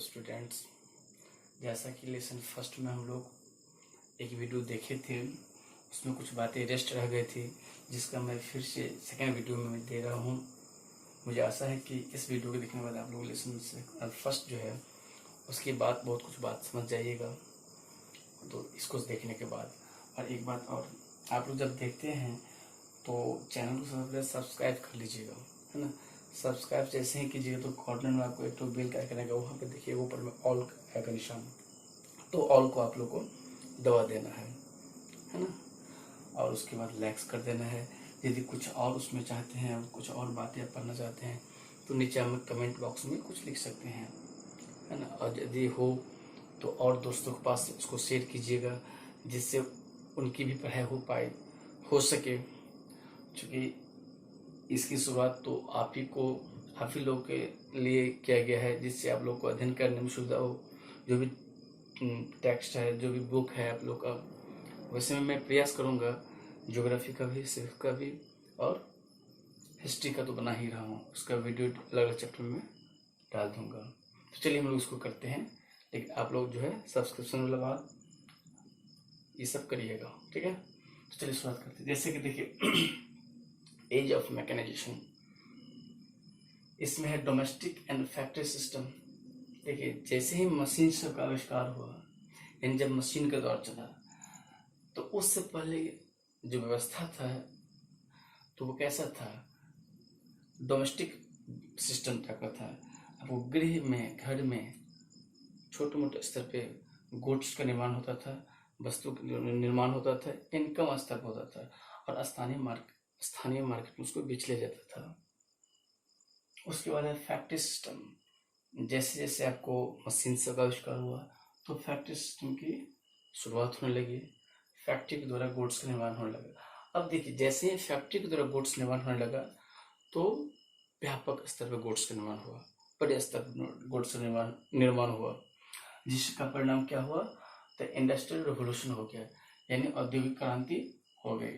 Students, जैसा कि lesson first में हम लोग एक वीडियो देखे थे, उसमें कुछ बातें रेस्ट रह गई थी, जिसका मैं फिर से सेकेंड वीडियो में दे रहा हूँ। मुझे आशा है कि इस वीडियो को देखने के बाद आप लोग लेसन से फर्स्ट जो है उसकी बात बहुत कुछ बात समझ जाइएगा। तो इसको देखने के बाद और एक बात और, आप लोग जब देखते हैं तो चैनल को सबसे सब्सक्राइब कर लीजिएगा, है ना। सब्सक्राइब जैसे ही कीजिएगा तो कॉर्नर में आपको एक तो बेल का आइकन आएगा, वहाँ पे देखिएगा ऊपर में ऑल का निशान, तो ऑल को आप लोग को दबा देना है ना। और उसके बाद लाइक्स कर देना है। यदि कुछ और उसमें चाहते हैं, कुछ और बातें आप पढ़ना चाहते हैं तो नीचे हमें कमेंट बॉक्स में कुछ लिख सकते हैं, है ना। और यदि हो तो और दोस्तों के पास उसको शेयर कीजिएगा, जिससे उनकी भी पढ़ाई हो सके। क्योंकि इसकी शुरुआत तो आप ही लोग के लिए किया गया है, जिससे आप लोग को अध्ययन करने में सुविधा हो। जो भी टेक्स्ट है, जो भी बुक है आप लोग का, वैसे में मैं प्रयास करूँगा ज्योग्राफी का भी, सिविक्स का भी और हिस्ट्री का तो बना ही रहा हूँ। उसका वीडियो अलग अलग चैप्टर में डाल दूँगा। तो चलिए हम लोग इसको करते हैं, लेकिन आप लोग जो है सब्सक्रिप्शन वाला बात ये सब करिएगा, ठीक है। तो चलिए शुरुआत करते हैं। जैसे कि देखिए एज ऑफ मैकेनाइजेशन, इसमें है डोमेस्टिक एंड फैक्ट्री सिस्टम। देखिए जैसे ही मशीन सब का आविष्कार हुआ, यानी जब मशीन का दौर चला, तो उससे पहले जो व्यवस्था था तो वो कैसा था, डोमेस्टिक सिस्टम टाइप का था। वो गृह में, घर में छोटे मोटे स्तर पे गुड्स का निर्माण होता था, वस्तु निर्माण होता था, इनकम स्तर पर होता था, और स्थानीय मार्केट में उसको बेच लिया जाता था। उसके बाद है फैक्ट्री सिस्टम। जैसे जैसे आपको मशीन से का आविष्कार हुआ तो फैक्ट्री सिस्टम की शुरुआत होने लगी, फैक्ट्री के द्वारा गुड्स का निर्माण होने लगा। अब देखिए जैसे ही फैक्ट्री के द्वारा गुड्स निर्माण होने लगा तो व्यापक स्तर पर गुड्स का निर्माण हुआ, बड़े स्तर पर गुड्स का निर्माण हुआ, जिसका परिणाम क्या हुआ, तो इंडस्ट्रियल रिवोल्यूशन हो गया, यानी औद्योगिक क्रांति हो गई।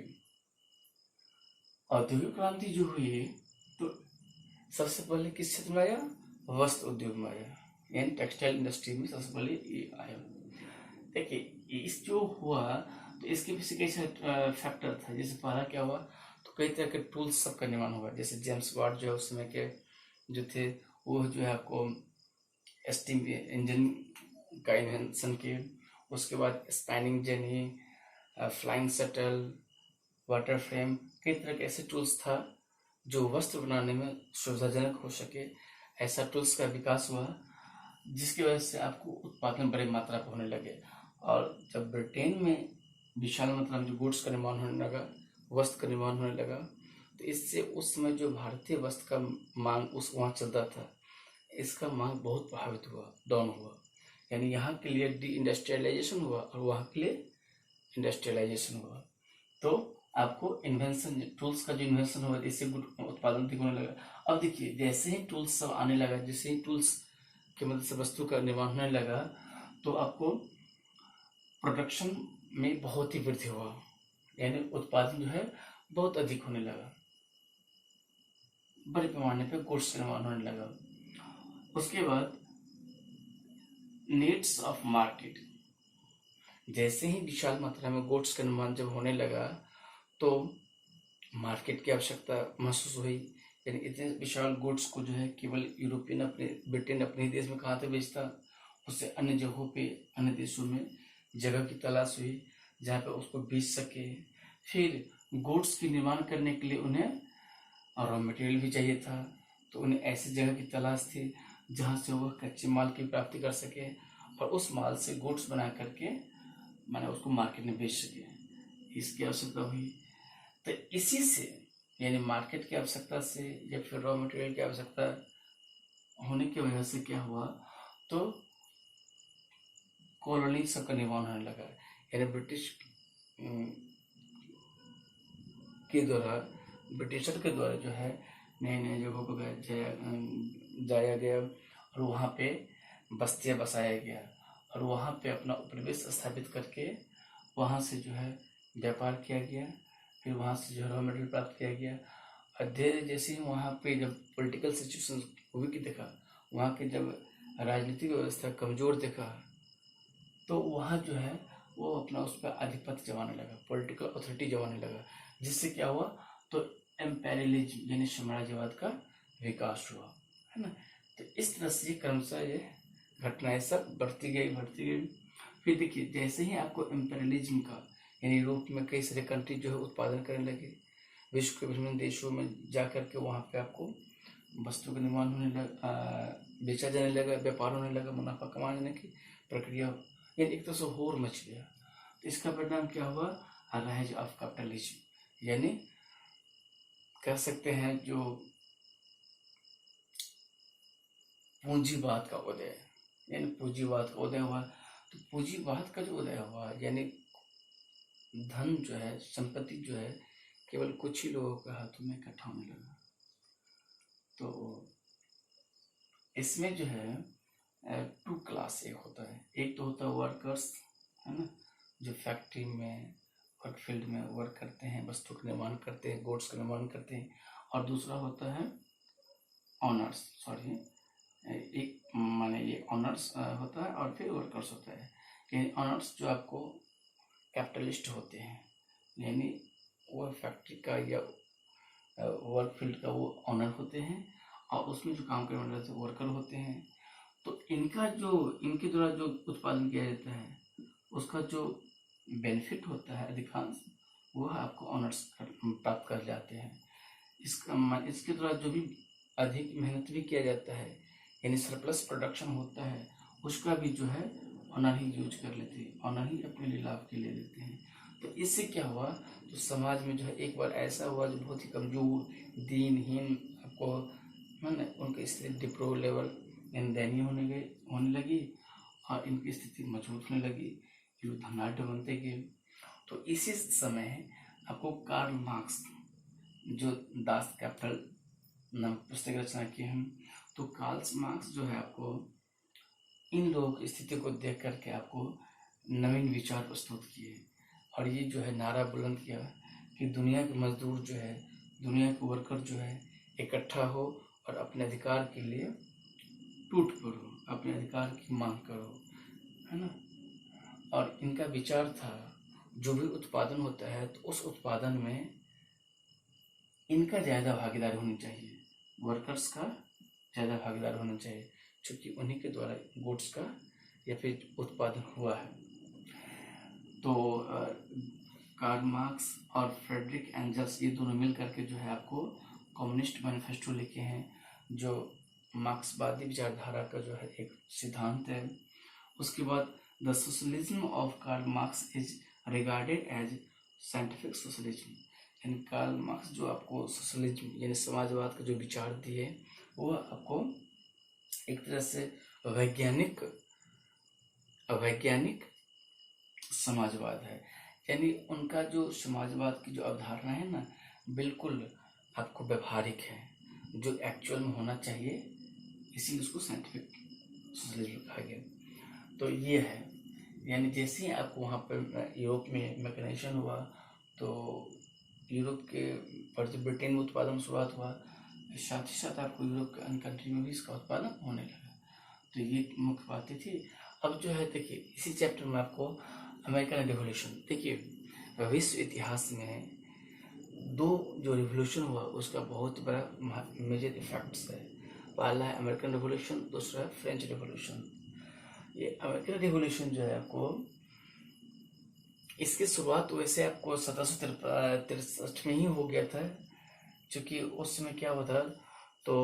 औद्योगिक क्रांति जो हुई तो सबसे पहले किस क्षेत्र में आया, वस्त्र उद्योग में आया, यानी टेक्सटाइल इंडस्ट्री में सबसे पहले ये आया। देखिए इस जो हुआ तो इसके पीछे कई सारे फैक्टर था। जैसे पहला क्या हुआ, तो कई तरह के टूल्स सबका निर्माण हुआ। जैसे जेम्स वाट जो है उस समय के जो थे, वो जो है आपको स्टीम इंजन का इन्वेंशन किए। उसके बाद spanning jenny, flying shuttle, water frame, कई तरह के ऐसे टूल्स था जो वस्त्र बनाने में सुविधाजनक हो सके। ऐसा टूल्स का विकास हुआ, जिसकी वजह से आपको उत्पादन बड़ी मात्रा पर होने लगे। और जब ब्रिटेन में विशाल मात्रा में जो गुड्स का निर्माण होने लगा, वस्त्र का निर्माण होने लगा, तो इससे उस समय जो भारतीय वस्त्र का मांग वहाँ चलता था, इसका मांग बहुत प्रभावित हुआ, डाउन हुआ। यानी यहाँ के लिए डी इंडस्ट्रियलाइजेशन हुआ और वहाँ के लिए इंडस्ट्रियलाइजेशन हुआ। तो आपको इन्वेंशन, टूल्स का जो इन्वेंशन हुआ, इससे उत्पादन अधिक होने लगा। अब देखिए जैसे ही टूल्स सब आने लगा, जैसे ही टूल्स की मदद से वस्तु का निर्माण होने लगा, तो आपको प्रोडक्शन में बहुत ही वृद्धि हुआ, यानी उत्पादन जो है बहुत अधिक होने लगा, बड़े पैमाने पे गुड्स का निर्माण होने लगा। उसके बाद नीड्स ऑफ मार्केट, जैसे ही विशाल मात्रा में गुड्स का निर्माण जब होने लगा तो मार्केट की आवश्यकता महसूस हुई। यानी इतने विशाल गुड्स को जो है केवल यूरोपियन ब्रिटेन अपने ही देश में कहाँ तक बेचता, उससे अन्य जगहों पे, अन्य देशों में जगह की तलाश हुई जहाँ पे उसको बेच सके। फिर गुड्स की निर्माण करने के लिए उन्हें रॉ मटेरियल भी चाहिए था, तो उन्हें ऐसी जगह की तलाश थी जहाँ से वह कच्चे माल की प्राप्ति कर सके और उस माल से गुड्स बना करके मैंने उसको मार्केट में बेच सके, इसकी आवश्यकता हुई। तो इसी से, यानी मार्केट की आवश्यकता से या फिर रॉ मटेरियल की आवश्यकता होने की वजह से क्या हुआ, तो कॉलोनी सबका निर्माण होने लगा। यानी ब्रिटिशर के द्वारा जो है नए नए जगहों को जाया गया और वहाँ पे बस्तियाँ बसाया गया और वहाँ पे अपना उपनिवेश स्थापित करके वहाँ से जो है व्यापार किया गया। फिर वहाँ से जो है रॉ मटेरियल प्राप्त किया गया। और धीरे जैसे ही वहाँ पे जब पॉलिटिकल सिचुएशन को भी देखा, वहाँ के जब राजनीतिक व्यवस्था कमजोर देखा तो वहाँ जो है वो अपना उस पर आधिपत्य जमाने लगा, पॉलिटिकल अथॉरिटी जमाने लगा, जिससे क्या हुआ तो एम्पेरियलिज्म यानी साम्राज्यवाद का विकास हुआ, है ना। तो इस तरह से क्रमशः ये घटनाएं सब बढ़ती गई। फिर देखिए जैसे ही आपको एम्पेरियलिज्म का यानी यूरोप में कई सारे कंट्री जो है उत्पादन करने लगे, विश्व के विभिन्न देशों में जा करके वहाँ पे आपको वस्तु का निर्माण होने लगा, बेचा जाने लगा, व्यापार होने लगा, मुनाफा कमाने की प्रक्रिया यानी एक तरह से होड़ मच गया। तो इसका परिणाम क्या हुआ, राइज ऑफ कैपिटलिज्म, यानी कह सकते हैं जो पूंजीवाद का उदय, यानी पूंजीवाद का उदय हुआ। तो पूंजीवाद का जो उदय हुआ यानी धन जो है, संपत्ति जो है केवल कुछ ही लोगों के हाथों में इकट्ठा होने लगा। तो इसमें जो है टू क्लास एक होता है, एक तो होता है वर्कर्स, है ना, जो फैक्ट्री में वर्क फील्ड में वर्क करते हैं, वस्तु का निर्माण करते हैं, गुड्स का निर्माण करते हैं, और दूसरा होता है ऑनर्स, एक माने ये ऑनर्स होता है और फिर वर्कर्स होता है। यानी ऑनर्स जो आपको कैपिटलिस्ट होते हैं, यानी वो फैक्ट्री का या वर्क फील्ड का वो ऑनर होते हैं और उसमें जो काम करने वाले वर्कर होते हैं। तो इनके द्वारा जो उत्पादन किया जाता है उसका जो बेनिफिट होता है अधिकांश वो आपको ऑनर्स प्राप्त कर जाते हैं। इसके द्वारा जो भी अधिक मेहनत भी किया जाता है यानी सरप्लस प्रोडक्शन होता है उसका भी जो है ऑनर ही यूज कर लेते हैं, ऑनर ही अपने लिए लाभ के ले लेते हैं। तो इससे क्या हुआ, तो समाज में जो है एक बार ऐसा हुआ जो बहुत ही कमजोर दीनहीन आपको मैंने उनकी स्थिति डिप्रो लेवल यानी दयनीय होने लगी और इनकी स्थिति मजबूत होने लगी, जो धनाढ़ बनते गए। तो इसी समय आपको कार्ल मार्क्स जो दास कैपिटल नाम पुस्तक रचना की है, तो कार्ल मार्क्स जो है आपको इन लोगों की स्थिति को देख करके आपको नवीन विचार प्रस्तुत किए और ये जो है नारा बुलंद किया कि दुनिया के मजदूर जो है, दुनिया के वर्कर जो है इकट्ठा हो और अपने अधिकार के लिए टूट पड़ो, अपने अधिकार की मांग करो, है ना। और इनका विचार था जो भी उत्पादन होता है तो उस उत्पादन में इनका ज़्यादा भागीदारी होनी चाहिए, वर्कर्स का ज़्यादा भागीदार होना चाहिए, क्योंकि उन्हीं के द्वारा गुड्स का या फिर उत्पादन हुआ है। तो कार्ल मार्क्स और फ्रेडरिक एंजल्स ये दोनों मिल करके जो है आपको कम्युनिस्ट मैनिफेस्टो लिखे हैं, जो मार्क्सवादी विचारधारा का जो है एक सिद्धांत है। उसके बाद the socialism of Karl Marx is regarded as scientific socialism, यानी कार्ल मार्क्स जो आपको सोशलिज्म यानी समाजवाद का जो विचार दिए वो आपको एक तरह से वैज्ञानिक समाजवाद है। यानी उनका जो समाजवाद की जो अवधारणा है ना बिल्कुल आपको व्यवहारिक है, जो एक्चुअल में होना चाहिए, इसीलिए उसको साइंटिफिक सोशलिज्म कहा गया। तो ये है, यानी जैसे ही आपको वहाँ पर यूरोप में मैकेनाइजेशन हुआ तो यूरोप के पर जो ब्रिटेन में उत्पादन शुरुआत हुआ, साथ ही साथ आपको यूरोप के अन्य कंट्री में भी इसका उत्पादन होने लगा। तो ये मुख्य बातें थी। अब जो है देखिए इसी चैप्टर में आपको अमेरिकन रिवॉल्यूशन, देखिए विश्व इतिहास में दो जो रिवॉल्यूशन हुआ उसका बहुत बड़ा मेजर इफेक्ट्स है। पहला है अमेरिकन रिवॉल्यूशन, दूसरा है फ्रेंच रिवॉल्यूशन। ये अमेरिकन रिवॉल्यूशन जो है आपको इसकी शुरुआत वैसे आपको 1763 में ही हो गया था, क्योंकि उस समय क्या हुआ था तो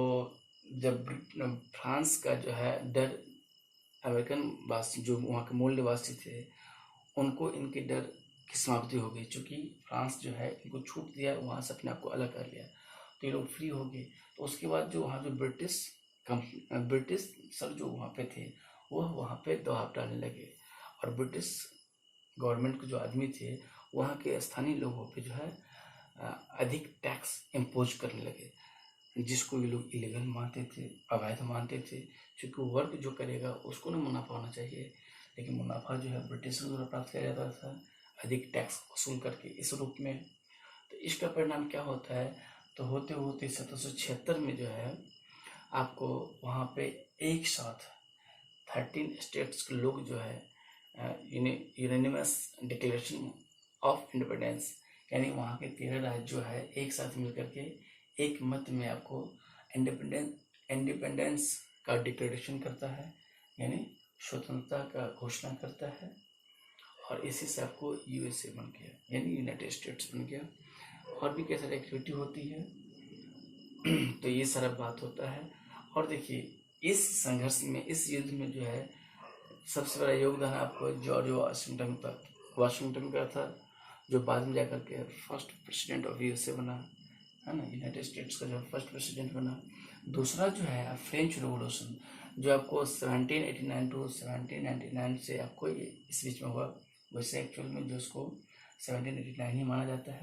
जब फ्रांस का जो है डर अमेरिकन वासी जो वहाँ के मूल निवासी थे उनको इनके डर की समाप्ति हो गई, क्योंकि फ्रांस जो है इनको छूट दिया, वहाँ से अपने आप को अलग कर लिया तो ये लोग फ्री हो गए। तो उसके बाद जो वहाँ जो ब्रिटिश सर जो वहाँ पे थे वो वहाँ पे दबाव डालने लगे और ब्रिटिश गवर्नमेंट के जो आदमी थे वहाँ के स्थानीय लोगों पे जो है अधिक टैक्स इम्पोज करने लगे, जिसको ये लोग इलीगल मानते थे, अवैध मानते थे, क्योंकि वर्क जो करेगा उसको ना मुनाफा होना चाहिए, लेकिन मुनाफा जो है ब्रिटिशों द्वारा प्राप्त किया जाता था अधिक टैक्स वसूल करके इस रूप में। तो इसका परिणाम क्या होता है, तो होते होते 1776 में जो है आपको वहाँ पे एक साथ 13 स्टेट्स के लोग जो है यूनानिमस डिक्लेरेशन ऑफ इंडिपेंडेंस, यानी वहाँ के 13 राज्य जो है एक साथ मिलकर के एक मत में आपको इंडिपेंडेंस का डिक्लेरेशन करता है, यानी स्वतंत्रता का घोषणा करता है। और इसी से आपको यूएसए बन गया, यानी यूनाइटेड स्टेट्स बन गया। और भी कई सारी एक्टिविटी होती है तो ये सारा बात होता है। और देखिए इस संघर्ष में, इस युद्ध में जो है सबसे बड़ा योगदान आपको जॉर्ज वाशिंगटन का था, जो बाद में जाकर के फर्स्ट प्रेसिडेंट ऑफ यूएसए बना, है ना, यूनाइटेड स्टेट्स का जो फर्स्ट प्रेसिडेंट बना। दूसरा जो है फ्रेंच रेवोल्यूशन, जो आपको 1789 टू 1799 से आपको इस बीच में हुआ, वैसे एक्चुअल में जो उसको 1789 ही माना जाता है।